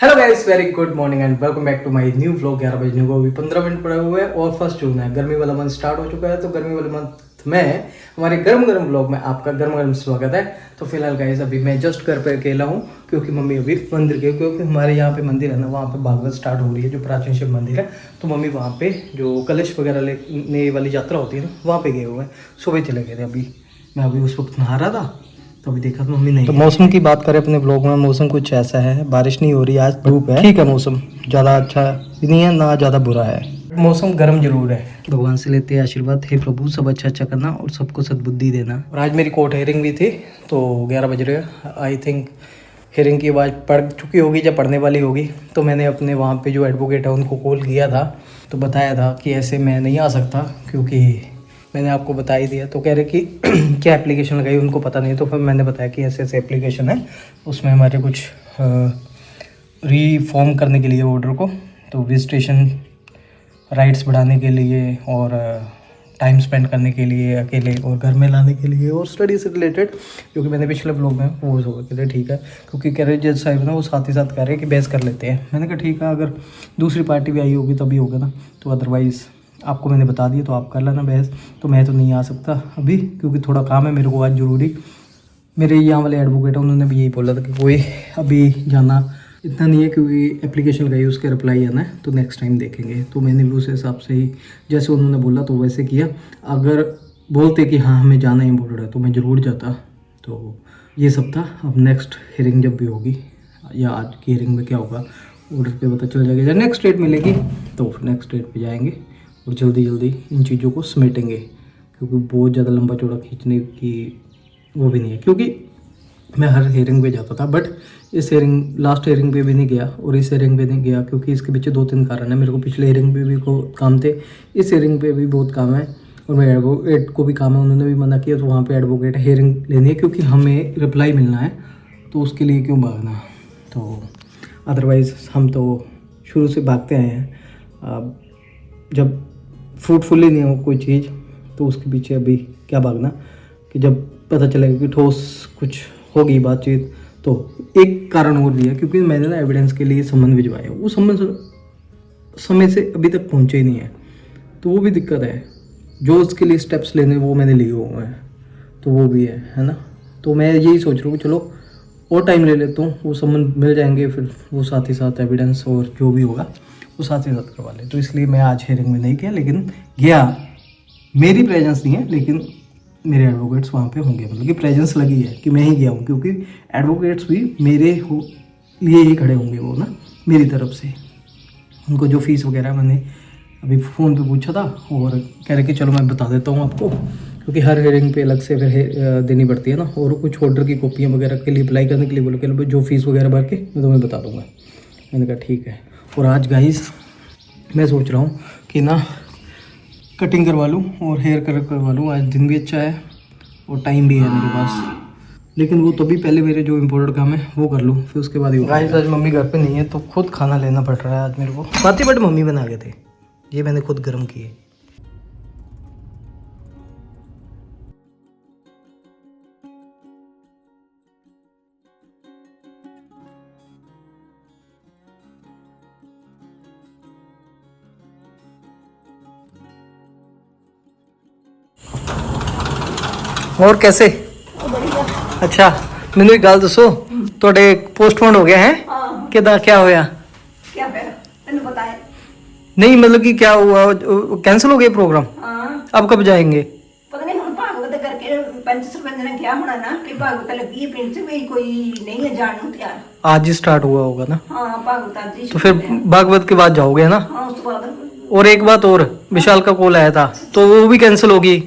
Hello guys, very good morning and welcome back to my new vlog. 11 बजने को अभी 15 minute पड़े हुए हैं और 1 जून है। गर्मी वाला मंथ स्टार्ट हो चुका है, तो गर्मी वाले मंथ में हमारे गर्म गर्म व्लॉग में आपका गर्म गर्म स्वागत है। तो फिलहाल गाइस अभी मैं जस्ट घर पे अकेला हूँ क्योंकि मम्मी अभी मंदिर गई, क्योंकि हमारे यहाँ पे मंदिर है ना, वहाँ पे भागवत स्टार्ट हो रही है, जो प्राचीन शिव मंदिर है। तो मम्मी वहाँ पे जो कलश वगैरह लेने वाली यात्रा होती है ना, वहाँ पे गए हुए हैं। सुबह चले गए थे। अभी मैं अभी उस वक्त नहा रहा था, तो अभी देखा तो मम्मी नहीं। तो मौसम की बात करें अपने ब्लॉग में, मौसम कुछ ऐसा है, बारिश नहीं हो रही आज, धूप है। ठीक है, मौसम ज़्यादा अच्छा भी नहीं है ना ज़्यादा बुरा है, मौसम गर्म जरूर है। भगवान से लेते हैं आशीर्वाद, हे प्रभु सब अच्छा अच्छा करना और सबको सद्बुद्धि देना। और आज मेरी कोर्ट हेयरिंग भी थी, तो 11 बज रहे हैं। आई थिंक हेयरिंग की आवाज़ पड़ चुकी होगी या पढ़ने वाली होगी। तो मैंने अपने वहाँ पे जो एडवोकेट है उनको कॉल किया था, तो बताया था कि ऐसे मैं नहीं आ सकता, क्योंकि मैंने आपको बता ही दिया। तो कह रहे कि क्या एप्लीकेशन लगाई उनको पता नहीं। तो फिर मैंने बताया कि ऐसे ऐसे एप्लीकेशन है, उसमें हमारे कुछ रीफॉर्म करने के लिए ऑर्डर को, तो विजिटेशन राइट्स बढ़ाने के लिए और टाइम स्पेंड करने के लिए अकेले और घर में लाने के लिए और स्टडी से रिलेटेड, जो कि मैंने पिछले ब्लॉग में वो होगा। कह रहे ठीक है, क्योंकि कह रहे जज साहब ना वो साथ ही साथ कह रहे कि बहस कर लेते हैं। मैंने कहा ठीक है, अगर दूसरी पार्टी भी आई होगी तभी होगा ना, तो अदरवाइज़ आपको मैंने बता दिया तो आप कर लेना बहस। तो मैं तो नहीं आ सकता अभी, क्योंकि थोड़ा काम है मेरे को आज ज़रूरी। मेरे यहाँ वाले एडवोकेट हैं, उन्होंने भी यही बोला था कि कोई अभी जाना इतना नहीं है, क्योंकि एप्लीकेशन लगाई उसके रिप्लाई आना है, तो नेक्स्ट टाइम देखेंगे। तो मैंने भी उस हिसाब से ही जैसे उन्होंने बोला तो वैसे किया। अगर बोलते कि हाँ हमें जाना इम्पोर्टेंट है तो मैं ज़रूर जाता। तो ये सब था। अब नेक्स्ट हियरिंग जब भी होगी, या आज की हियरिंग में क्या होगा ऑर्डर पे पता चल जाएगा। जब नेक्स्ट डेट मिलेगी तो नेक्स्ट डेट पे जाएंगे और जल्दी जल्दी इन चीज़ों को समेटेंगे, क्योंकि बहुत ज़्यादा लंबा चौड़ा खींचने की वो भी नहीं है। क्योंकि मैं हर हेयरिंग पे जाता था, बट इस हेयरिंग लास्ट हेयरिंग पे भी नहीं गया और इस हेयरिंग पे नहीं गया, क्योंकि इसके पीछे 2-3 कारण है। मेरे को पिछले हेयरिंग पे भी को काम थे, इस हेयरिंग पे भी बहुत काम है, और मेरे एडवोकेट को भी काम है। उन्होंने भी मना किया, तो वहाँ पे एडवोकेट हेयरिंग लेनी है, क्योंकि हमें रिप्लाई मिलना है, तो उसके लिए क्यों भागना। तो अदरवाइज़ हम तो शुरू से भागते आए हैं। जब फ्रूटफुल ही नहीं हो कोई चीज़, तो उसके पीछे अभी क्या भागना, कि जब पता चलेगा कि ठोस कुछ होगी बातचीत। तो एक कारण और भी है, क्योंकि मैंने ना एविडेंस के लिए सम्मन भिजवाया, वो सम्मन समय से अभी तक पहुंचे ही नहीं है, तो वो भी दिक्कत है। जो उसके लिए स्टेप्स लेने वो मैंने लिए हुए हैं, तो वो भी है ना। तो मैं यही सोच रहा हूँ कि चलो और टाइम ले लेता हूँ, वो सम्मन मिल जाएंगे, फिर वो साथ ही साथ एविडेंस और जो भी होगा वो साथ ही साथ करवा ले। तो इसलिए मैं आज हेयरिंग में नहीं गया, लेकिन गया, मेरी प्रेजेंस नहीं है, लेकिन मेरे एडवोकेट्स वहाँ पे होंगे, मतलब कि प्रेजेंस लगी है कि मैं ही गया हूँ, क्योंकि एडवोकेट्स भी मेरे लिए ही खड़े होंगे वो ना, मेरी तरफ से। उनको जो फीस वगैरह मैंने अभी फ़ोन पे पूछा था, और कह रहे कि चलो मैं बता देता हूँ आपको, क्योंकि हर हेयरिंग पे अलग से देनी पड़ती है ना, और कुछ ऑर्डर की कॉपियाँ वगैरह के लिए अप्लाई करने के लिए बोलो कि जो फीस वगैरह भर के मैं तुम्हें बता दूँगा। मैंने कहा ठीक है। और आज गाइस मैं सोच रहा हूँ कि ना कटिंग करवा लूँ और हेयर कलर करवा लूँ। आज दिन भी अच्छा है और टाइम भी है मेरे पास, लेकिन वो तभी पहले मेरे जो इम्पोर्टेंट काम है वो कर लूँ, फिर उसके बाद ही। गाइस आज मम्मी घर पे नहीं है, तो खुद खाना लेना पड़ रहा है आज मेरे को। बातें बट मम्मी बना गए थे, ये मैंने खुद गर्म किए। और कैसे? अच्छा मैंने एक गल दसो, थोड़े पोस्टपोन हो गया है कि क्या होया? क्या तैਨੂੰ पता है? नहीं मतलब कि क्या हुआ, कैंसिल हो गया प्रोग्राम? हाँ अब कब जाएंगे? पता नहीं हम भागवत करके पंच सरपंच ने क्या होना ना कि भागवत लगी है पिंड से भी कोई नहीं है जाने को तैयार। आज ही स्टार्ट हुआ होगा ना? हाँ भागवत आज ही तो फिर भागवत के बाद जाओगे ना? हाँ उस बाद और एक बात और, विशाल का कॉल आया था तो वो भी कैंसिल होगी।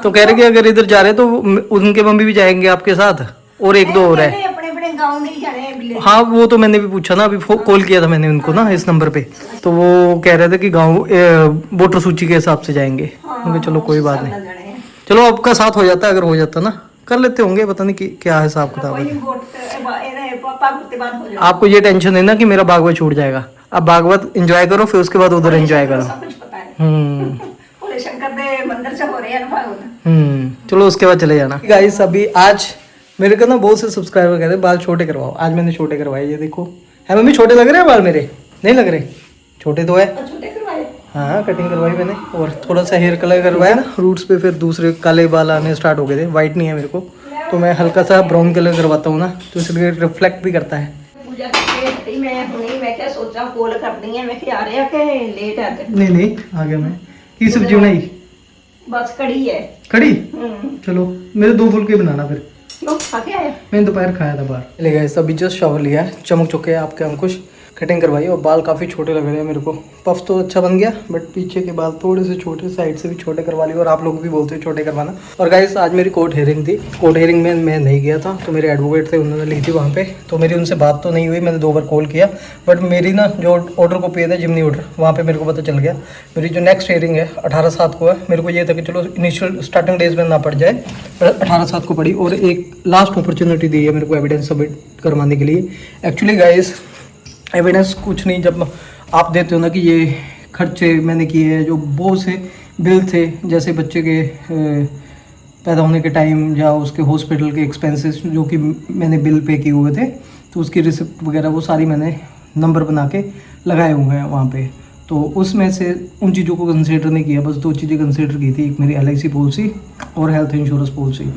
तो कह रहे कि अगर इधर जा रहे तो उनके मम्मी भी जाएंगे आपके साथ, और एक दो और है। अपने अपने गांव नहीं जाने विलेज। हाँ वो तो मैंने भी पूछा ना, अभी कॉल किया था मैंने उनको ना इस नंबर पे, तो वो कह रहे थे कि गांव वोटर सूची के हिसाब से जाएंगे। मैं चलो कोई बात नहीं, चलो आपका साथ हो जाता है, अगर हो जाता ना कर लेते होंगे, पता नहीं क्या हिसाब किताब है। आपको ये टेंशन है ना कि मेरा भागवत छूट जाएगा। अब भागवत एंजॉय करो, फिर उसके बाद उधर एंजॉय करो। शंकर दे मंदिर से हो रहे हैं भागवत। चलो उसके बाद चले जाना। गाइस अभी आज मेरे को ना बहुत से सब्सक्राइबर कहते हैं बाल छोटे करवाओ, आज मैंने छोटे करवाए। ये देखो है मम्मी छोटे लग रहे हैं बाल मेरे? नहीं लग रहे, छोटे तो है। छोटे करवाए? हाँ कटिंग करवाई मैंने और थोड़ा सा हेयर कलर करवाया ना रूट्स पे, फिर दूसरे काले बाल आने स्टार्ट हो गए थे। वाइट नहीं है मेरे को, तो मैं हल्का सा ब्राउन कलर करवाता हूँ ना, तो इसलिए रिफ्लेक्ट भी करता है। पूजा करके मैं हुणे मैं क्या सोचा कॉल करनी है, मैं क्या आ रहा कि लेट आ गए? नहीं आ गया मैं। की सब्जी बनाई? बस कड़ी है। कड़ी? चलो मेरे 2 फुलके बनाना फिर। क्यों खा के आया? मैंने दोपहर खाया था बाहर। ले गए अभी जस्ट शावर लिया है, चमक चुके हैं आपके अंकुश। कटिंग करवाई और बाल काफ़ी छोटे लग रहे हैं मेरे को। पफ तो अच्छा बन गया बट पीछे के बाल थोड़े से छोटे, साइड से भी छोटे करवा लिए और आप लोग भी बोलते हैं छोटे करवाना। और गाइस आज मेरी कोर्ट हेयरिंग थी। कोर्ट हेयरिंग में मैं नहीं गया था, तो मेरे एडवोकेट थे, उन्होंने ली थी वहाँ पे। तो मेरी उनसे बात तो नहीं हुई, मैंने 2 बार कॉल किया, बट मेरी ना जो ऑर्डर कॉपी है ना जिमनी ऑर्डर, वहाँ पर मेरे को पता चल गया मेरी जो नेक्स्ट हेयरिंग है 18/7 को है। मेरे को ये था कि चलो इनिशियल स्टार्टिंग डेज में ना पड़ जाए, 18/7 को पड़ी और एक लास्ट अपॉर्चुनिटी दी है मेरे को एविडेंस सबमिट करवाने के लिए। एक्चुअली गाइस एविडेंस कुछ नहीं, जब आप देते हो ना कि ये खर्चे मैंने किए हैं, जो बहुत से बिल थे, जैसे बच्चे के पैदा होने के टाइम या उसके हॉस्पिटल के एक्सपेंसेस जो कि मैंने बिल पे किए हुए थे, तो उसकी रिसिप्ट वगैरह वो सारी मैंने नंबर बना के लगाए हुए हैं वहाँ पे। तो उसमें से उन चीज़ों को कंसिडर नहीं किया, बस 2 चीज़ें कंसिडर की थी, एक मेरी LIC पॉलिसी और हेल्थ इंश्योरेंस पॉलिसी।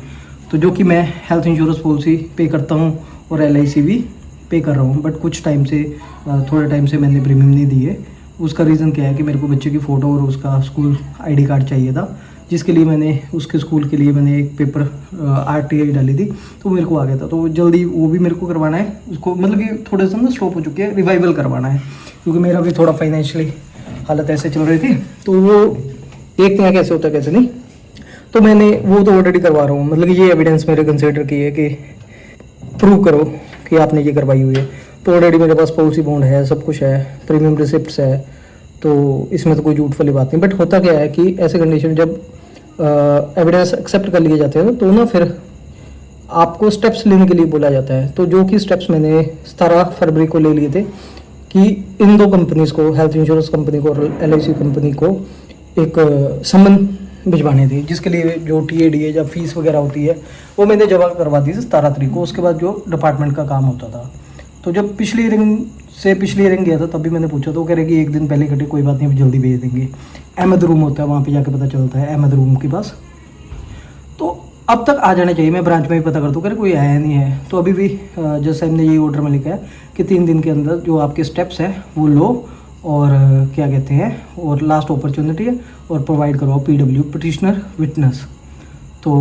तो जो कि मैं हेल्थ इंश्योरेंस पॉलिसी पे करता हूँ और LIC भी पे कर रहा हूँ, बट कुछ टाइम से थोड़े टाइम से मैंने प्रीमियम नहीं दी है। उसका रीज़न क्या है कि मेरे को बच्चे की फ़ोटो और उसका स्कूल ID कार्ड चाहिए था, जिसके लिए मैंने उसके स्कूल के लिए मैंने एक पेपर RTI डाली थी, तो मेरे को आ गया था। तो जल्दी वो भी मेरे को करवाना है उसको, मतलब कि थोड़े से ना स्टॉप हो चुकी है, रिवाइवल करवाना है, क्योंकि मेरा भी थोड़ा फाइनेंशियली हालत ऐसे चल रही थी। तो वो देखते हैं कैसे होता है कैसे नहीं। तो मैंने वो तो ऑलरेडी करवा रहा हूँ, मतलब ये एविडेंस मेरे कंसिडर की है कि प्रूव करो कि आपने ये करवाई हुई है। तो ऑलरेडी मेरे पास पॉलिसी बॉन्ड है, सब कुछ है, प्रीमियम रिसिप्ट्स है, तो इसमें तो कोई झूठ वाली बात नहीं। बट होता क्या है कि ऐसे कंडीशन जब एविडेंस एक्सेप्ट कर लिए जाते हैं तो ना फिर आपको स्टेप्स लेने के लिए बोला जाता है। तो जो कि स्टेप्स मैंने 17 फरवरी को ले लिए थे कि इन 2 कंपनीज़ को, हेल्थ इंश्योरेंस कंपनी को और LIC कंपनी को एक समन भिजवाने थे, जिसके लिए जो TADA या फीस वगैरह होती है वो मैंने जमा करवा दी थी 17 तारीख को। उसके बाद जो डिपार्टमेंट का काम होता था, तो जब पिछली रिंग गया था तब भी मैंने पूछा, तो वो कह रहे कि 1 दिन पहले कटे, कोई बात नहीं, अभी जल्दी भेज देंगे। अहमद रूम होता है, वहाँ पे जाके पता चलता है, अहमद रूम के पास। तो अब तक आ जाना चाहिए, मैं ब्रांच में भी पता करता हूँ, कह रहे कोई आया नहीं है। तो अभी भी जैसे हमने ये ऑर्डर में लिखा है कि 3 दिन के अंदर जो आपके स्टेप्स हैं वो लो और क्या कहते हैं, और लास्ट अपॉर्चुनिटी है और प्रोवाइड करवाओ PW पिटिशनर विटनेस। तो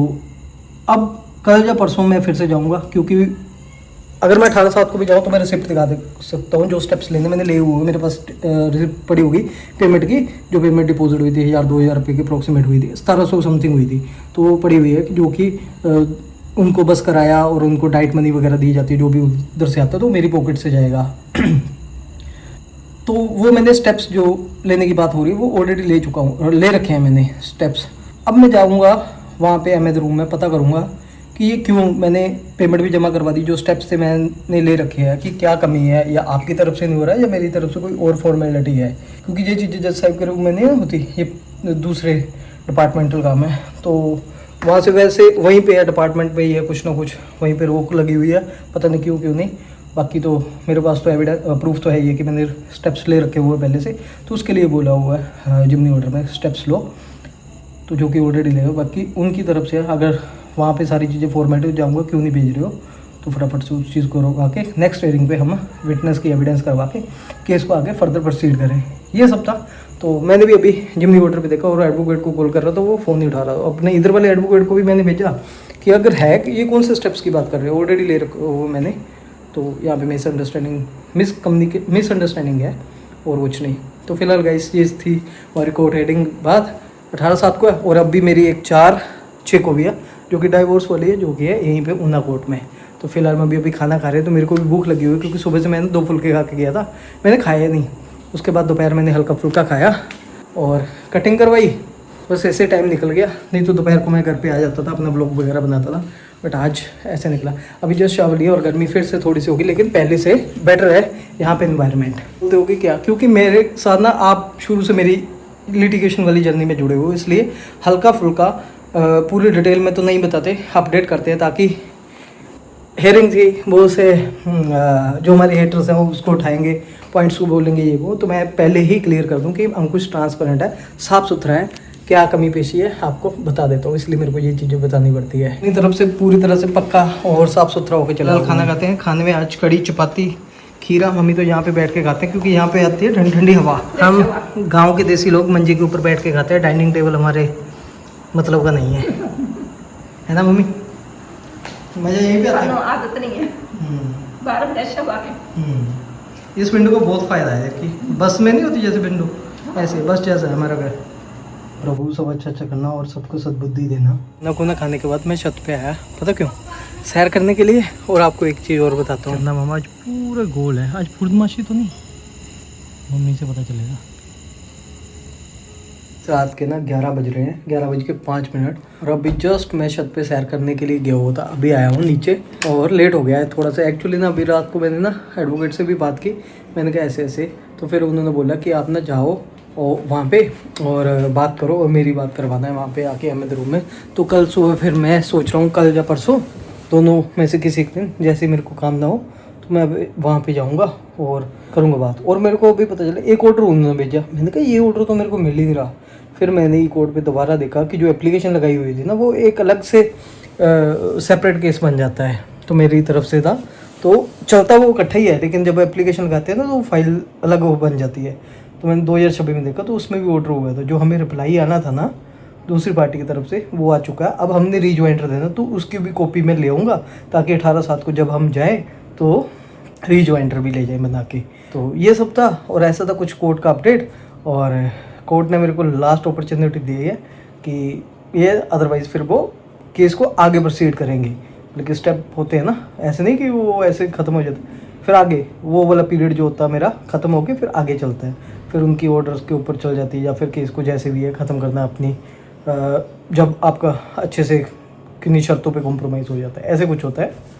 अब कल या परसों मैं फिर से जाऊंगा, क्योंकि अगर मैं 18/7 को भी जाऊँ तो मैं रिसिप्ट दिखा दे सकता हूँ, जो स्टेप्स लेने मैंने लिए हुए मेरे पास रिसिप्ट पड़ी होगी पेमेंट की, जो पेमेंट डिपॉजिट हुई थी 1000-2000 रुपये की अप्रॉक्सीमेट हुई थी, 1700 समथिंग हुई थी, तो वो पड़ी हुई है, जो कि उनको बस कराया और उनको डाइट मनी वगैरह दी जाती है, जो भी उधर से आता है तो मेरी पॉकेट से जाएगा। तो वो मैंने स्टेप्स जो लेने की बात हो रही है वो ऑलरेडी ले चुका हूँ, ले रखे हैं मैंने स्टेप्स। अब मैं जाऊँगा वहाँ पे अहमद रूम में, पता करूँगा कि ये क्यों, मैंने पेमेंट भी जमा करवा दी, जो स्टेप्स थे मैंने ले रखे हैं, कि क्या कमी है, या आपकी तरफ से नहीं हो रहा है या मेरी तरफ से कोई और फॉर्मेलिटी है, क्योंकि ये चीज़ें जज साहब के रूम में नहीं होती, ये दूसरे डिपार्टमेंटल काम है। तो वहाँ से वैसे वहीं पे है, डिपार्टमेंट पे ही है, कुछ ना कुछ वहीं पे रोक लगी हुई है, पता नहीं क्यों नहीं। बाकी तो मेरे पास तो एविडेंस प्रूफ तो है ही है कि मैंने स्टेप्स ले रखे हुए पहले से, तो उसके लिए बोला हुआ है जिमनी ऑर्डर में स्टेप्स लो, तो जो कि ऑलरेडी ले हो। बाकी उनकी तरफ से अगर वहाँ पे सारी चीज़ें फॉर्मेट हो जाऊँगा, क्यों नहीं भेज रहे हो, तो फटाफट से उस चीज़ को रोका के नेक्स्ट हियरिंग पे हम विटनेस की एविडेंस करवा के केस को आगे फर्दर प्रोसीड करें। ये सब था। तो मैंने भी अभी जिमनी ऑर्डर पे देखा और एडवोकेट को कॉल कर रहा था, वो फ़ोन नहीं उठा रहा। अपने इधर वाले एडवोकेट को भी मैंने भेजा कि अगर है कि ये कौन से स्टेप्स की बात कर रहे हो, ऑलरेडी ले रखो वो मैंने, तो यहाँ पे मिसअंडरस्टैंडिंग है और कुछ नहीं। तो फिलहाल गाइस ये थी हमारी कोर्ट हेडिंग बात 18/7 को है, और अब भी मेरी एक 4/6 को भी है, जो कि डाइवोर्स वाली है, जो कि है यहीं पे ऊना कोर्ट में। तो फिलहाल मैं अभी खाना खा रहे हैं, तो मेरे को भी भूख लगी हुई है, क्योंकि सुबह से मैंने 2 फुलके खा के गया था, मैंने खाया नहीं। उसके बाद दोपहर मैंने हल्का फुल्का खाया और कटिंग करवाई, बस ऐसे टाइम निकल गया। नहीं तो दोपहर को मैं घर पे आ जाता था, अपना ब्लॉग वगैरह बनाता था, बट आज ऐसे निकला। अभी जस्ट शावर लिया और गर्मी फिर से थोड़ी सी होगी, लेकिन पहले से बेटर है यहाँ पे इन्वायरमेंट। बोलते होगी क्या, क्योंकि मेरे साथ ना आप शुरू से मेरी लिटिगेशन वाली जर्नी में जुड़े हुए, इसलिए हल्का फुल्का पूरी डिटेल में तो नहीं बताते, अपडेट करते हैं, ताकि हेयरिंग थी वो से जो हमारे हेटर्स हैं वो उसको उठाएंगे, पॉइंट्स को बोलेंगे ये वो, तो मैं पहले ही क्लियर कर दूं कि अंकुश ट्रांसपेरेंट है, साफ़ सुथरा है, क्या कमी पेशी है आपको बता देता हूँ, इसलिए मेरे को ये चीज़ें बतानी पड़ती है। अपनी तरफ से पूरी तरह से पक्का और साफ़ सुथरा होकर चला। खाना खाते हैं, खाने में आज कड़ी चपाती खीरा, मम्मी तो यहाँ पे बैठ के खाते हैं क्योंकि यहाँ पे आती है ठंडी ठंडी हवा। हम गांव के देसी लोग मंजे के ऊपर बैठ के खाते हैं, डाइनिंग टेबल हमारे मतलब का नहीं है ना मम्मी? मज़ा यहीं पे आता है। आदत नहीं है बाहर फ्रेश हवा में। इस विंडो को बहुत फ़ायदा है कि बस में नहीं होती जैसे विंडो, ऐसे बस जैसा है हमारा घर। प्रभु सब अच्छा करना और सबको सद्बुद्धि देना। ना खाने के बाद मैं छत पे आया, पता क्यों? सैर करने के लिए। और आपको एक चीज़ और बताता हूँ ना मामा, आज पूरे गोल है, आज पूर्णमासी तो नहीं, मम्मी से पता चलेगा। रात के ना 11 बज रहे हैं, 11:05 और अभी जस्ट मैं छत पे सैर करने के लिए गया हुआ था, अभी आया हूँ नीचे और लेट हो गया है थोड़ा सा। एक्चुअली ना अभी रात को मैंने ना एडवोकेट से भी बात की, मैंने कहा ऐसे ऐसे, तो फिर उन्होंने बोला कि आप ना जाओ और वहाँ पे और बात करो और मेरी बात करवाना है वहाँ पे आके अहमद रूम में। तो कल सुबह फिर मैं सोच रहा हूँ कल या परसों दोनों में से किसी एक दिन, जैसे मेरे को काम ना हो तो मैं अभी वहाँ पे जाऊँगा और करूँगा बात। और मेरे को अभी पता चला एक ऑर्डर उन्होंने भेजा, मैंने कहा ये ऑर्डर तो मेरे को मिल ही नहीं रहा। फिर मैंने ई कोड पे दोबारा देखा कि जो एप्लीकेशन लगाई हुई थी ना वो एक अलग से सेपरेट केस बन जाता है, तो मेरी तरफ से था तो चलता वो इकट्ठा ही है, लेकिन जब एप्लीकेशन लगाते हैं ना तो फाइल अलग वो बन जाती है। तो मैंने 2026 में देखा तो उसमें भी ऑर्डर हुआ था, जो हमें रिप्लाई आना था ना दूसरी पार्टी की तरफ से वो आ चुका है। अब हमने रीज्वाइंटर देना तो उसकी भी कॉपी मैं ले आऊँगा ताकि 18/7 को जब हम जाएँ तो रीज्वाइंटर भी ले जाएँ बना के। तो ये सब था और ऐसा था कुछ कोर्ट का अपडेट। और कोर्ट ने मेरे को लास्ट अपॉर्चुनिटी दी है कि ये अदरवाइज़ फिर वो केस को आगे प्रोसीड करेंगे, लेकिन स्टेप होते हैं ना, ऐसे नहीं कि वो ऐसे ख़त्म हो जाता, फिर आगे वो वाला पीरियड जो होता है मेरा ख़त्म होके फिर आगे चलता है, फिर उनकी ऑर्डर्स के ऊपर चल जाती है या फिर केस को जैसे भी है ख़त्म करना अपनी, जब आपका अच्छे से किन्हीं शर्तों पे कॉम्प्रोमाइज़ हो जाता है, ऐसे कुछ होता है।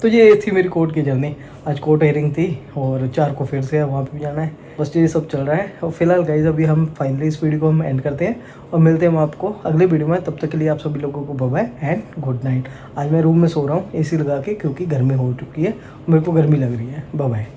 तो ये थी मेरी कोर्ट की जर्नी। आज कोर्ट हेयरिंग थी और 4 को फिर से वहाँ पे भी जाना है, बस ये सब चल रहा है। और फिलहाल गाइस अभी हम फाइनली इस वीडियो को हम एंड करते हैं और मिलते हैं हम आपको अगले वीडियो में। तब तक के लिए आप सभी लोगों को bye bye and good night. आज मैं रूम में सो रहा हूँ AC लगा के क्योंकि गर्मी हो चुकी है, मेरे को गर्मी लग रही है। Bye bye.